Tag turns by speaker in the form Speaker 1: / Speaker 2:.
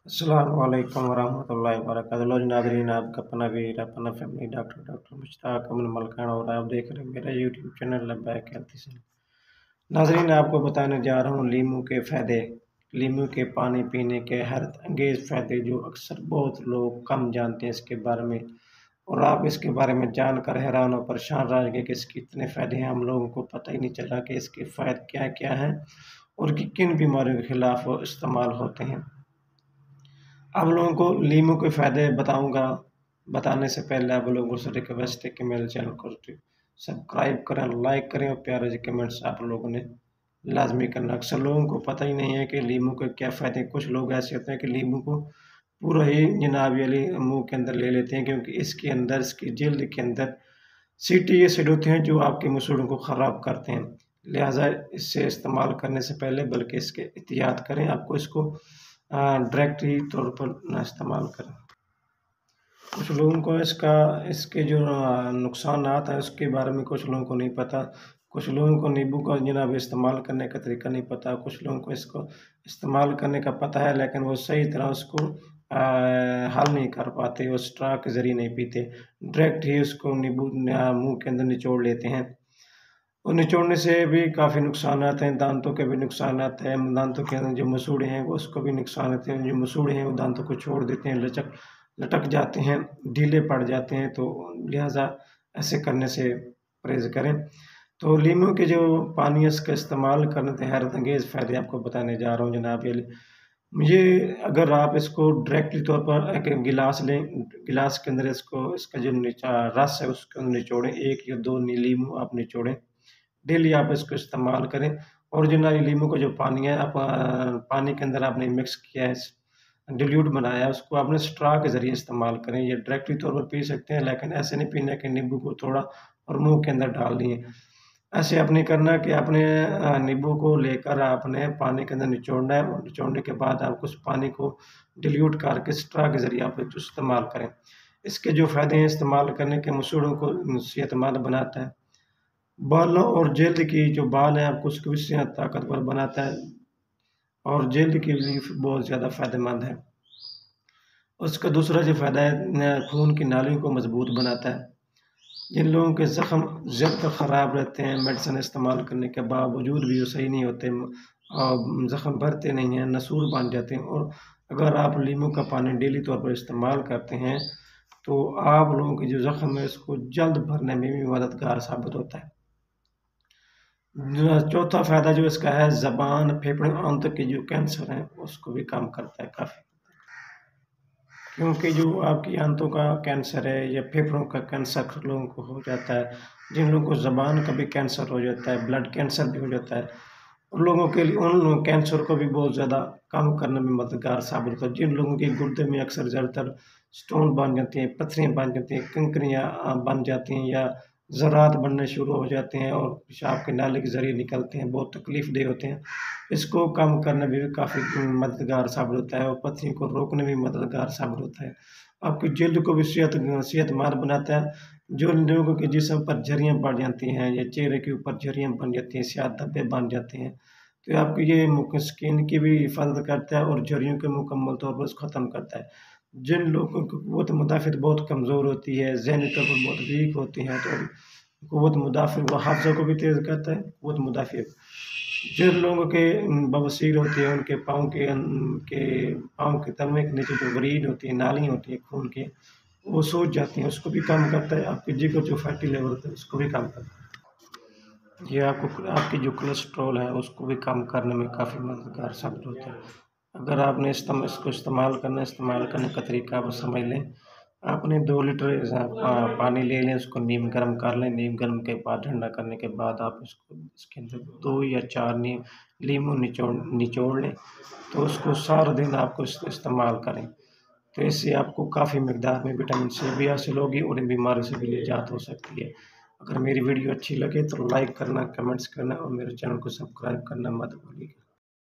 Speaker 1: السلام علیکم ورحمۃ اللہ وبرکاتہ۔ لو جی ناظرین، آپ کا اپنا ویر اپنا فیملی ڈاکٹر مشتاق امن ملکان اور آپ دیکھ رہے ہیں میرا یوٹیوب چینل لبیک ہیلتھی سے۔ ناظرین، آپ کو بتانے جا رہا ہوں لیمو کے فائدے، لیمو کے پانی پینے کے حیرت انگیز فائدے جو اکثر بہت لوگ کم جانتے ہیں اس کے بارے میں، اور آپ اس کے بارے میں جان کر حیران و پریشان رہ گے کہ اس کے اتنے فائدے ہیں، ہم لوگوں کو پتہ ہی نہیں چلا کہ اس کے فائدے کیا کیا ہیں اور کن بیماریوں کے خلاف وہ استعمال ہوتے ہیں۔ آپ لوگوں کو لیمو کے فائدے بتاؤں گا۔ بتانے سے پہلے آپ لوگوں سے ریکویسٹ ہے کہ میرے چینل کو سبسکرائب کریں، لائک کریں اور پیارے سے کمنٹس آپ لوگوں نے لازمی کرنا۔ اکثر لوگوں کو پتہ ہی نہیں ہے کہ لیمو کے کیا فائدے ہیں۔ کچھ لوگ ایسے ہوتے ہیں کہ لیمو کو پورا ہی جناب علی منہ کے اندر لے لیتے ہیں، کیونکہ اس کے اندر، اس کی جلد کے اندر سیٹی ایسڈ ہوتے ہیں جو آپ کے مسوڑوں کو خراب کرتے ہیں، لہٰذا اس سے استعمال کرنے سے پہلے بلکہ اس کے احتیاط کریں۔ آپ کو اس کو ڈائریکٹلی طور پر نہ استعمال کریں۔ کچھ لوگوں کو اس کے جو نقصانات ہیں اس کے بارے میں کچھ لوگوں کو نہیں پتہ۔ کچھ لوگوں کو نیبو کا جناب استعمال کرنے کا طریقہ نہیں پتہ۔ کچھ لوگوں کو اس کو استعمال کرنے کا پتہ ہے لیکن وہ صحیح طرح اس کو حل نہیں کر پاتے، وہ اسٹرا کے ذریعے نہیں پیتے، ڈائریکٹ ہی اس کو نیبو منہ کے اندر نچوڑ لیتے ہیں۔ اور نچوڑنے سے بھی کافی نقصانات ہیں، دانتوں کے بھی نقصانات ہیں، دانتوں کے اندر جو مسوڑے ہیں وہ اس کو بھی نقصانات ہیں، جو مسوڑے ہیں وہ دانتوں کو چھوڑ دیتے ہیں، لٹک جاتے ہیں، ڈھیلے پڑ جاتے ہیں، تو لہٰذا ایسے کرنے سے پرہیز کریں۔ تو لیمو کے جو پانی اس کا استعمال کرنے سے حیرت انگیز فائدے آپ کو بتانے جا رہا ہوں جناب علی۔ اگر آپ اس کو ڈائریکٹلی طور پر ایک گلاس لیں، گلاس کے اندر اس کا جو رس ہے اس کے اندر نچوڑیں، 1 یا 2 لیمو آپ نچوڑیں، ڈیلی آپ اس کو استعمال کریں۔ اور جناب لیمو کا جو پانی ہے، پانی کے اندر آپ نے مکس کیا ہے، ڈیلیوٹ بنایا ہے، اس کو آپ نے اسٹرا کے ذریعے استعمال کریں۔ یہ ڈائریکٹلی طور پر پی سکتے ہیں لیکن ایسے نہیں پینا کہ نیبو کو تھوڑا اور منہ کے اندر ڈال دیے۔ ایسے آپ نے کرنا کہ آپ نے نیبو کو لے کر آپ نے پانی کے اندر نچوڑنا ہے، اور نچوڑنے کے بعد آپ اس پانی کو ڈیلیوٹ کر کے اسٹرا کے ذریعے آپ استعمال کریں۔ اس کے جو فائدے ہیں استعمال کرنے کے، مسوڑوں کو صحت مند بناتا ہے، بالوں اور جلد کی جو بال ہیں آپ کو اس کو بھی طاقتور بناتا ہے، اور جلد کے لیے بہت زیادہ فائدہ مند ہے۔ اس کا دوسرا جو فائدہ ہے، خون کی نالیوں کو مضبوط بناتا ہے۔ جن لوگوں کے زخم جلد خراب رہتے ہیں، میڈیسن استعمال کرنے کے باوجود بھی وہ صحیح نہیں ہوتے، زخم بھرتے نہیں ہیں، نسور بن جاتے ہیں، اور اگر آپ لیمو کا پانی ڈیلی طور پر استعمال کرتے ہیں تو آپ لوگوں کے جو زخم ہے اس کو جلد بھرنے میں بھی مددگار ثابت ہوتا ہے۔ چوتھا فائدہ جو اس کا ہے، زبان، پھیپھڑے، آنتوں کے جو کینسر ہیں اس کو بھی کم کرتا ہے کافی، کیونکہ جو آپ کی آنتوں کا کینسر ہے یا پھیپھڑوں کا کینسر لوگوں کو ہو جاتا ہے، جن لوگوں کو زبان کا بھی کینسر ہو جاتا ہے، بلڈ کینسر بھی ہو جاتا ہے، ان لوگوں کے لیے ان کینسر کو بھی بہت زیادہ کم کرنے میں مددگار ثابت ہوتا ہے۔ جن لوگوں کے گردے میں اکثر زیادہ تر سٹون بن جاتے ہیں، پتھریاں بن جاتی ہیں، کنکریاں بن جاتی ہیں یا ذرات بننے شروع ہو جاتے ہیں اور پیشاب کے نالے کے ذریعے نکلتے ہیں، بہت تکلیف دہ ہوتے ہیں، اس کو کم کرنے میں بھی کافی مددگار ثابت ہوتا ہے، اور پتھریوں کو روکنے میں مددگار ثابت ہوتا ہے۔ آپ کی جلد کو بھی صحت مند بناتا ہے۔ جو لوگوں کے جسم پر جھریاں پڑ جاتی ہیں یا چہرے کے اوپر جھریاں بن جاتی ہیں، سیاہ دھبے بن جاتے ہیں، تو آپ کی یہ اسکن کی بھی حفاظت کرتا ہے اور جھریوں کے مکمل طور پر ختم کرتا ہے۔ جن لوگوں کی قوت مدافعت بہت کمزور ہوتی ہے، ذہنی طور پر بہت ویک ہوتی ہیں، تو قوت مدافعت وہ حافظہ کو بھی تیز کرتا ہے، قوت مدافعت۔ جن لوگوں کے بواسیر ہوتی ہے، ان کے پاؤں کے تلوے کے نیچے جو ورید ہوتی ہے، نالی ہوتی ہے خون کی، وہ سوج جاتی ہیں، اس کو بھی کم کرتا ہے۔ آپ کے جگر جو فیٹی لیول ہوتا ہے اس کو بھی کم کرتا ہے۔ یہ آپ کی جو کولیسٹرول ہے اس کو بھی کم کرنے میں کافی مددگار ثابت ہوتا ہے۔ اگر آپ نے اس کو استعمال کرنے کا طریقہ آپ سمجھ لیں، آپ نے 2 لیٹر پانی لے لیں، اس کو نیم گرم کر لیں، نیم گرم کے بعد ٹھنڈا کرنے کے بعد آپ اس کے اندر 2 یا 4 لیمو نچوڑ لیں، تو اس کو سارا دن آپ کو استعمال کریں، تو اس سے آپ کو کافی مقدار میں وٹامن سی بھی حاصل ہوگی اور ان بیماریوں سے بھی نجات ہو سکتی ہے۔ اگر میری ویڈیو اچھی لگے تو لائک کرنا، کمنٹس کرنا اور میرے چینل کو سبسکرائب کرنا مت بھولیے گا۔